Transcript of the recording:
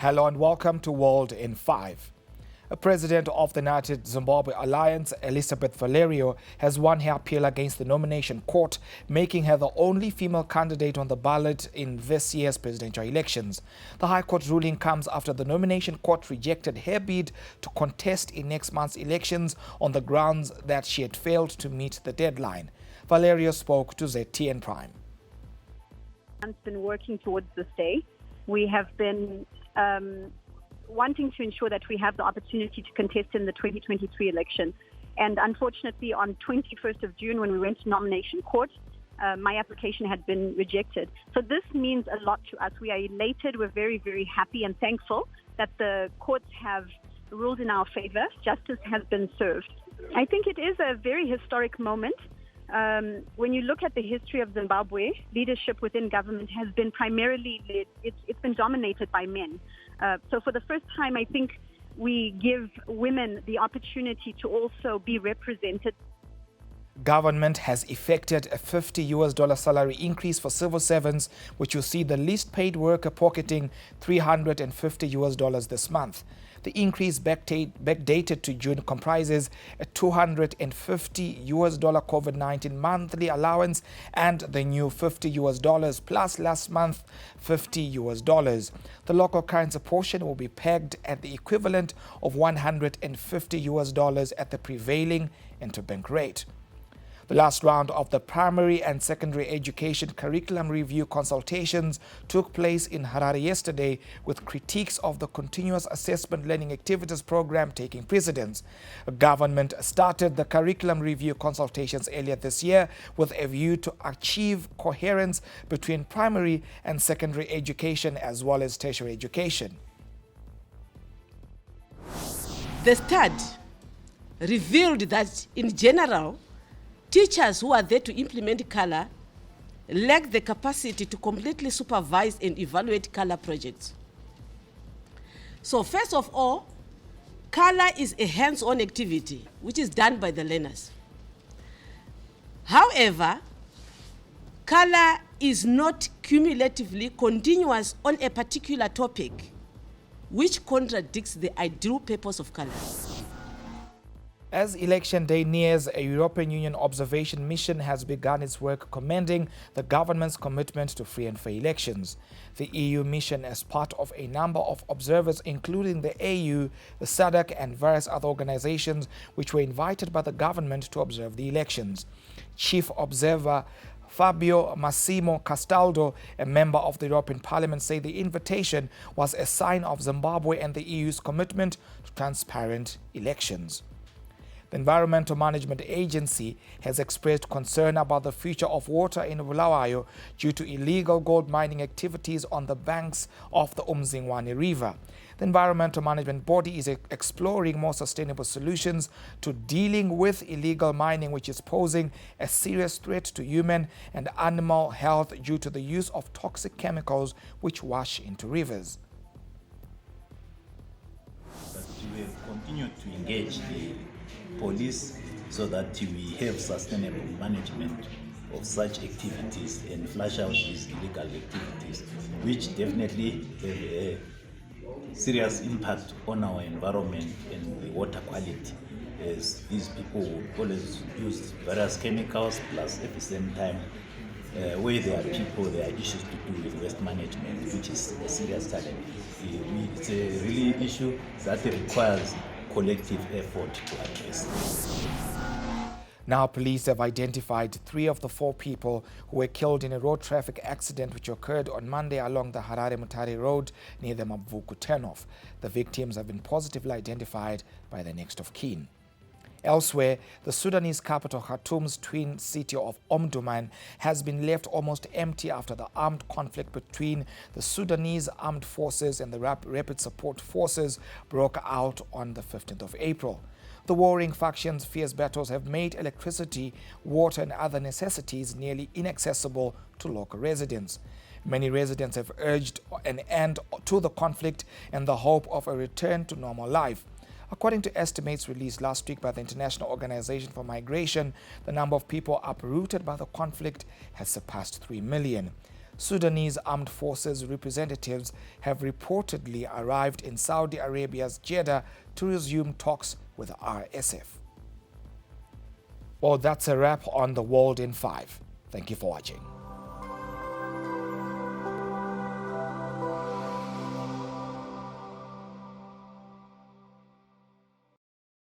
Hello and welcome to World in 5. A president of the United Zimbabwe Alliance, Elizabeth Valerio, has won her appeal against the nomination court, making her the only female candidate on the ballot in this year's presidential elections. The High Court ruling comes after the nomination court rejected her bid to contest in next month's elections on the grounds that she had failed to meet the deadline. Valerio spoke to ZTN Prime. I've been working towards this day. We have been wanting to ensure that we have the opportunity to contest in the 2023 election. And unfortunately, on 21st of June, when we went to nomination court, my application had been rejected. So this means a lot to us. We are elated. We're very, very happy and thankful that the courts have ruled in our favor. Justice has been served. I think it is a very historic moment. When you look at the history of Zimbabwe, leadership within government has been primarily, it's been dominated by men. So for the first time, I think we give women the opportunity to also be represented. Government has effected a $50 salary increase for civil servants, which will see the least paid worker pocketing $350 this month. The increase backdated to June comprises a $250 COVID-19 monthly allowance and the new $50 plus last month $50. The local currency portion will be pegged at the equivalent of $150 at the prevailing interbank rate. The last round of the primary and secondary education curriculum review consultations took place in Harare yesterday, with critiques of the continuous assessment learning activities program taking precedence. Government started the curriculum review consultations earlier this year with a view to achieve coherence between primary and secondary education as well as tertiary education. The study revealed that in general, teachers who are there to implement color lack the capacity to completely supervise and evaluate color projects. So first of all, color is a hands-on activity which is done by the learners. However, color is not cumulatively continuous on a particular topic, which contradicts the ideal purpose of color. As election day nears, a European Union observation mission has begun its work commending the government's commitment to free and fair elections. The EU mission, as part of a number of observers, including the AU, the SADC and various other organizations, which were invited by the government to observe the elections. Chief Observer Fabio Massimo Castaldo, a member of the European Parliament, said the invitation was a sign of Zimbabwe and the EU's commitment to transparent elections. The Environmental Management Agency has expressed concern about the future of water in Bulawayo due to illegal gold mining activities on the banks of the Umzingwane River. The environmental management body is exploring more sustainable solutions to dealing with illegal mining, which is posing a serious threat to human and animal health due to the use of toxic chemicals which wash into rivers. But we have continued to engage the police so that we have sustainable management of such activities and flush out these illegal activities, which definitely have a serious impact on our environment and the water quality, as these people would always use various chemicals, plus at the same time where there are people, there are issues to do with waste management, which is a serious challenge. It's a really issue that requires collective effort to address. Now, police have identified 3 of the 4 people who were killed in a road traffic accident which occurred on Monday along the Harare-Mutare Road near the Mavuku turnoff. The victims have been positively identified by the next of kin. Elsewhere, the Sudanese capital Khartoum's twin city of Omdurman has been left almost empty after the armed conflict between the Sudanese armed forces and the Rapid Support Forces broke out on the 15th of April. The warring factions' fierce battles have made electricity, water and other necessities nearly inaccessible to local residents. Many residents have urged an end to the conflict in the hope of a return to normal life. According to estimates released last week by the International Organization for Migration, the number of people uprooted by the conflict has surpassed 3 million. Sudanese armed forces representatives have reportedly arrived in Saudi Arabia's Jeddah to resume talks with RSF. Well, that's a wrap on The World in 5. Thank you for watching.